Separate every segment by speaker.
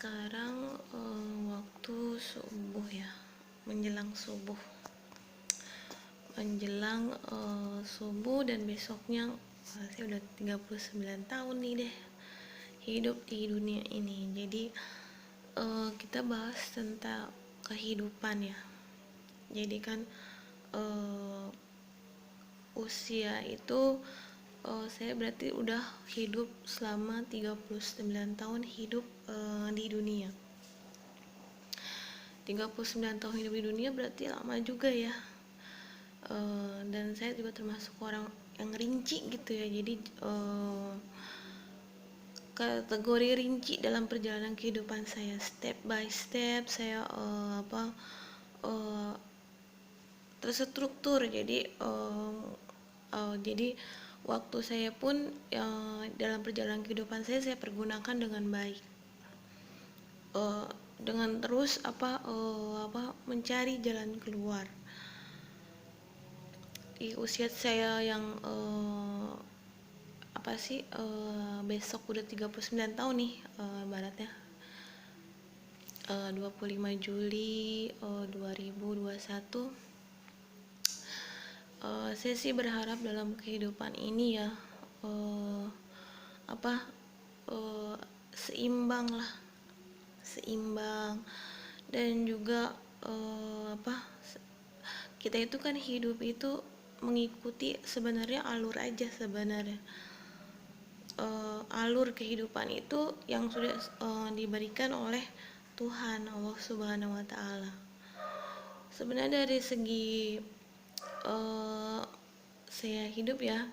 Speaker 1: Sekarang waktu subuh ya, menjelang subuh, subuh dan besoknya saya udah 39 tahun nih deh hidup di dunia ini. Jadi kita bahas tentang kehidupan ya. Jadi kan usia itu saya berarti udah hidup selama 39 tahun hidup di dunia. 39 tahun hidup di dunia berarti lama juga ya. Dan saya juga termasuk orang yang rinci gitu ya. Jadi kategori rinci dalam perjalanan kehidupan saya, step by step saya terstruktur. Jadi waktu saya pun dalam perjalanan kehidupan saya pergunakan dengan baik, dengan terus mencari jalan keluar. Di usia saya yang besok udah 39 tahun nih, baratnya 25 Juli 2021. Saya sih berharap dalam kehidupan ini ya seimbang dan juga kita itu kan hidup itu mengikuti sebenarnya alur aja sebenarnya. Alur kehidupan itu yang sudah diberikan oleh Tuhan Allah Subhanahu wa Ta'ala. Sebenarnya dari segi saya hidup ya,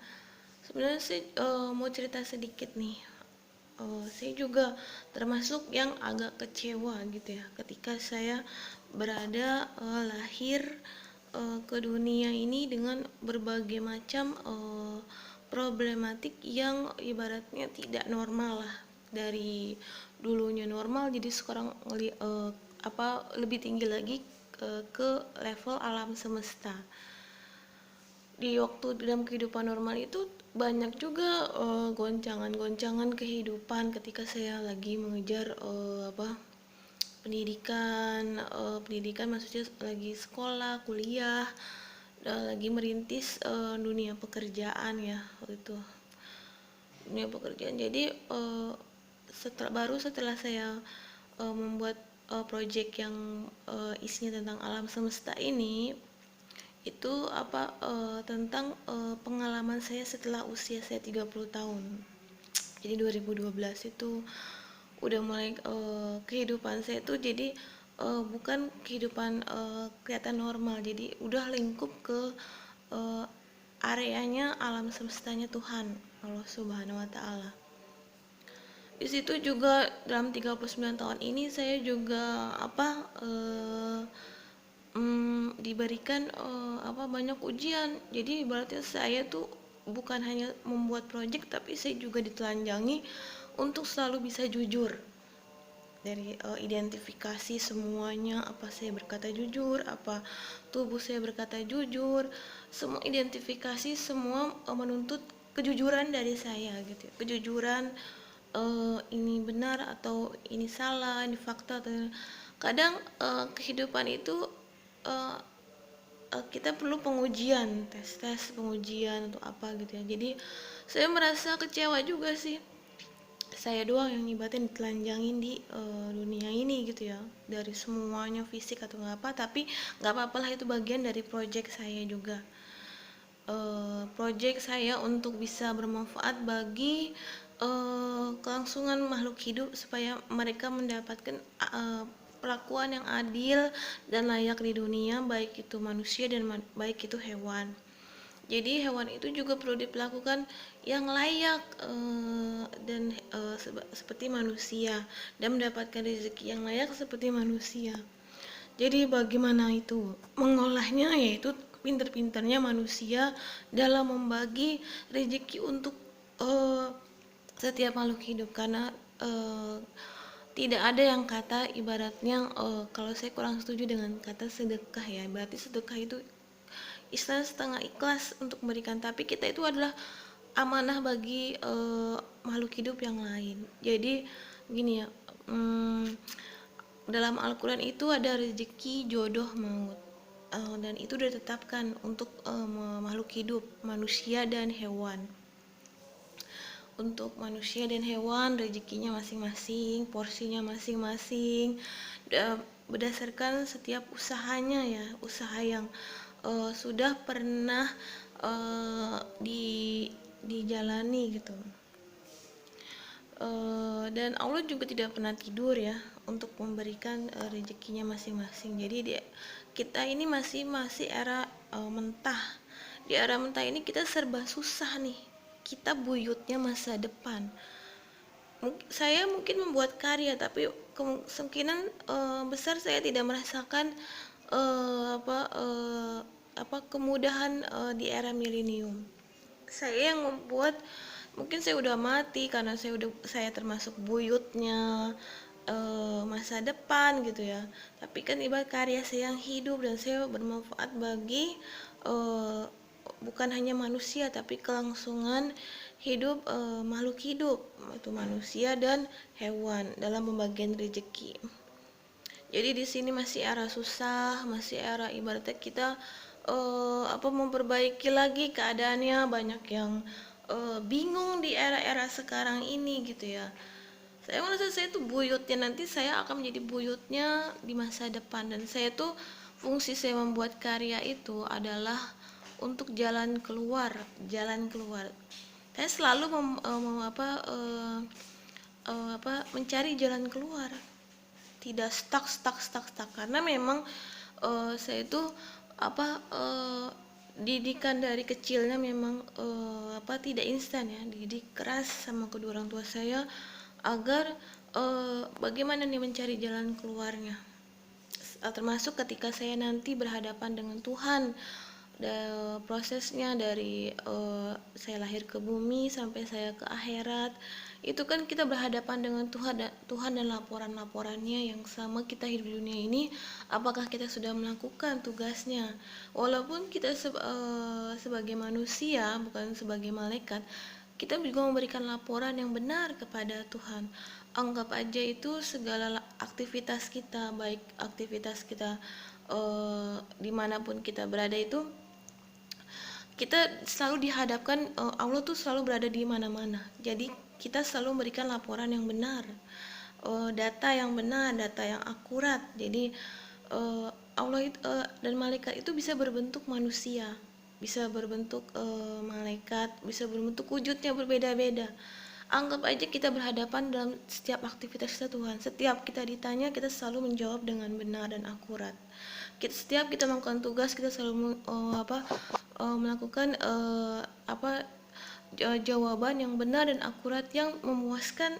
Speaker 1: sebenarnya saya mau cerita sedikit nih. Saya juga termasuk yang agak kecewa gitu ya ketika saya berada lahir ke dunia ini dengan berbagai macam problematik yang ibaratnya tidak normal lah. Dari dulunya normal jadi sekarang lebih tinggi lagi ke level alam semesta. Di waktu dalam kehidupan normal itu banyak juga goncangan-goncangan kehidupan ketika saya lagi mengejar pendidikan maksudnya lagi sekolah, kuliah, lagi merintis dunia pekerjaan ya itu. Dunia pekerjaan. Jadi setelah saya membuat project yang isinya tentang alam semesta ini, itu tentang pengalaman saya setelah usia saya 30 tahun. Jadi 2012 itu udah mulai kehidupan saya tuh jadi bukan kehidupan kelihatan normal, jadi udah lingkup ke areanya alam semestanya Tuhan Allah Subhanahu wa Ta'ala. Di situ juga dalam 39 tahun ini saya juga diberikan banyak ujian. Jadi berarti saya tuh bukan hanya membuat project, tapi saya juga ditelanjangi untuk selalu bisa jujur. Dari identifikasi semuanya, apa saya berkata jujur, apa tubuh saya berkata jujur, semua identifikasi semua menuntut kejujuran dari saya gitu. Kejujuran ini benar atau ini salah, ini fakta atau kadang kehidupan itu kita perlu pengujian, tes pengujian atau apa gitu ya. Jadi saya merasa kecewa juga sih, saya doang yang nyibatin ditelanjangin di dunia ini gitu ya, dari semuanya fisik atau nggak apa, tapi nggak apa-apa lah, itu bagian dari project saya juga. Project saya untuk bisa bermanfaat bagi kelangsungan makhluk hidup supaya mereka mendapatkan perlakuan yang adil dan layak di dunia, baik itu manusia dan baik itu hewan. Jadi hewan itu juga perlu diperlakukan yang layak dan seperti manusia, dan mendapatkan rezeki yang layak seperti manusia. Jadi bagaimana itu mengolahnya, yaitu pintar-pintarnya manusia dalam membagi rezeki untuk setiap makhluk hidup. Karena tidak ada yang kata ibaratnya kalau saya kurang setuju dengan kata sedekah ya. Berarti sedekah itu istilah setengah ikhlas untuk memberikan, tapi kita itu adalah amanah bagi makhluk hidup yang lain. Jadi gini ya, dalam Al-Quran itu ada rezeki, jodoh, maut. Dan itu sudah ditetapkan untuk makhluk hidup, manusia dan hewan. Untuk manusia dan hewan rezekinya masing-masing, porsinya masing-masing, berdasarkan setiap usahanya ya, usaha yang sudah pernah dijalani gitu. Dan Allah juga tidak pernah tidur ya untuk memberikan rezekinya masing-masing. Jadi kita ini masih era mentah. Di era mentah ini kita serba susah nih. Kita buyutnya masa depan. Saya mungkin membuat karya, tapi kemungkinan besar saya tidak merasakan kemudahan di era milenium. Saya yang membuat, mungkin saya udah mati karena saya termasuk buyutnya masa depan gitu ya. Tapi kan ibarat karya saya yang hidup dan saya bermanfaat bagi bukan hanya manusia tapi kelangsungan hidup makhluk hidup, itu manusia dan hewan dalam pembagian rezeki. Jadi di sini masih era susah, masih era ibaratnya kita memperbaiki lagi keadaannya. Banyak yang bingung di era-era sekarang ini gitu ya. Saya merasa saya tuh buyutnya, nanti saya akan menjadi buyutnya di masa depan. Dan saya tuh, fungsi saya membuat karya itu adalah untuk jalan keluar. Saya selalu mencari jalan keluar, tidak stuck karena memang saya itu didikan dari kecilnya memang tidak instan ya, dididik keras sama kedua orang tua saya agar bagaimana nih mencari jalan keluarnya, termasuk ketika saya nanti berhadapan dengan Tuhan. Prosesnya dari saya lahir ke bumi sampai saya ke akhirat, itu kan kita berhadapan dengan Tuhan dan laporannya yang sama kita hidup di dunia ini, apakah kita sudah melakukan tugasnya. Walaupun kita sebagai manusia, bukan sebagai malaikat, kita juga memberikan laporan yang benar kepada Tuhan. Anggap aja itu segala aktivitas kita, baik aktivitas kita dimanapun kita berada, itu kita selalu dihadapkan, Allah tuh selalu berada di mana-mana. Jadi kita selalu memberikan laporan yang benar, data yang benar, data yang akurat. Jadi Allah dan malaikat itu bisa berbentuk manusia, bisa berbentuk malaikat, bisa berbentuk wujudnya berbeda-beda. Anggap aja kita berhadapan dalam setiap aktivitas kita Tuhan. Setiap kita ditanya, kita selalu menjawab dengan benar dan akurat. Setiap kita melakukan tugas, kita selalu melakukan jawaban yang benar dan akurat yang memuaskan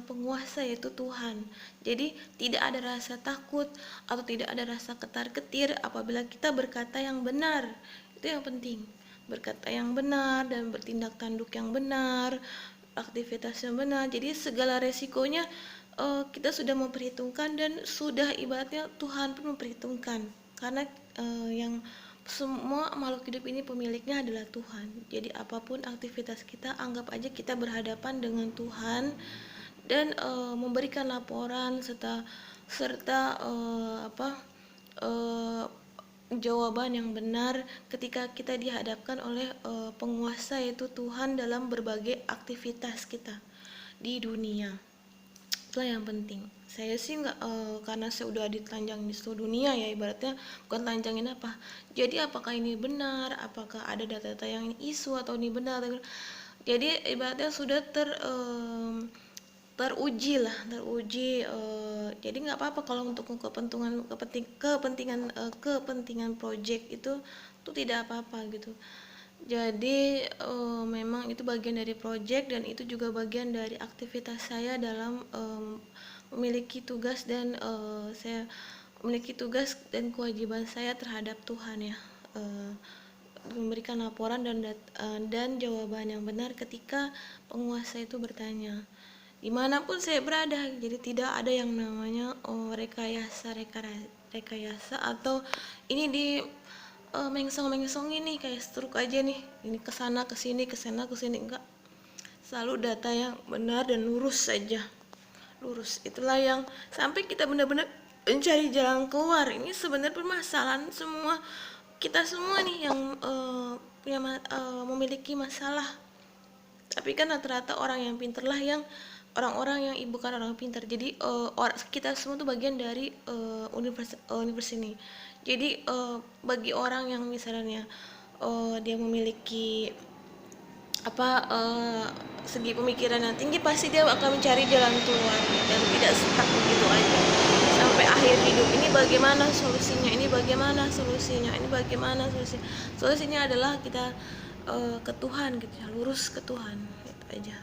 Speaker 1: penguasa, yaitu Tuhan. Jadi tidak ada rasa takut atau tidak ada rasa ketar-ketir apabila kita berkata yang benar. Itu yang penting, berkata yang benar dan bertindak tanduk yang benar, aktivitas yang benar. Jadi segala resikonya kita sudah memperhitungkan, dan sudah ibaratnya Tuhan pun memperhitungkan, karena yang semua makhluk hidup ini pemiliknya adalah Tuhan. Jadi apapun aktivitas kita, anggap aja kita berhadapan dengan Tuhan dan memberikan laporan serta jawaban yang benar ketika kita dihadapkan oleh penguasa, yaitu Tuhan, dalam berbagai aktivitas kita di dunia. Itulah yang penting. Saya sih nggak, karena saya udah ditelanjang di seluruh dunia ya, ibaratnya bukan telanjangin apa. Jadi apakah ini benar, apakah ada data-data yang ini isu atau ini benar. Jadi ibaratnya sudah teruji. Jadi nggak apa-apa kalau untuk kepentingan project itu tuh tidak apa-apa gitu. Jadi memang itu bagian dari project, dan itu juga bagian dari aktivitas saya dalam memiliki tugas dan kewajiban saya terhadap Tuhan ya, memberikan laporan dan jawaban yang benar ketika penguasa itu bertanya dimanapun saya berada. Jadi tidak ada yang namanya rekayasa atau ini di mengsong ini kayak struk aja nih, ini kesana kesini enggak. Selalu data yang benar dan lurus saja, lurus. Itulah yang sampai kita benar-benar mencari jalan keluar. Ini sebenarnya permasalahan semua kita semua nih yang memiliki masalah. Tapi kan rata-rata orang yang pintar lah yang orang-orang yang bukan orang pintar. Jadi kita semua tuh bagian dari univers ini. Jadi bagi orang yang misalnya dia memiliki segi pemikiran yang tinggi, pasti dia akan mencari jalan keluar dan tidak stuck begitu aja sampai akhir hidup. Ini bagaimana solusinya, ini bagaimana solusinya, ini bagaimana solusinya adalah kita ke Tuhan gitu ya, lurus ke Tuhan, gitu aja.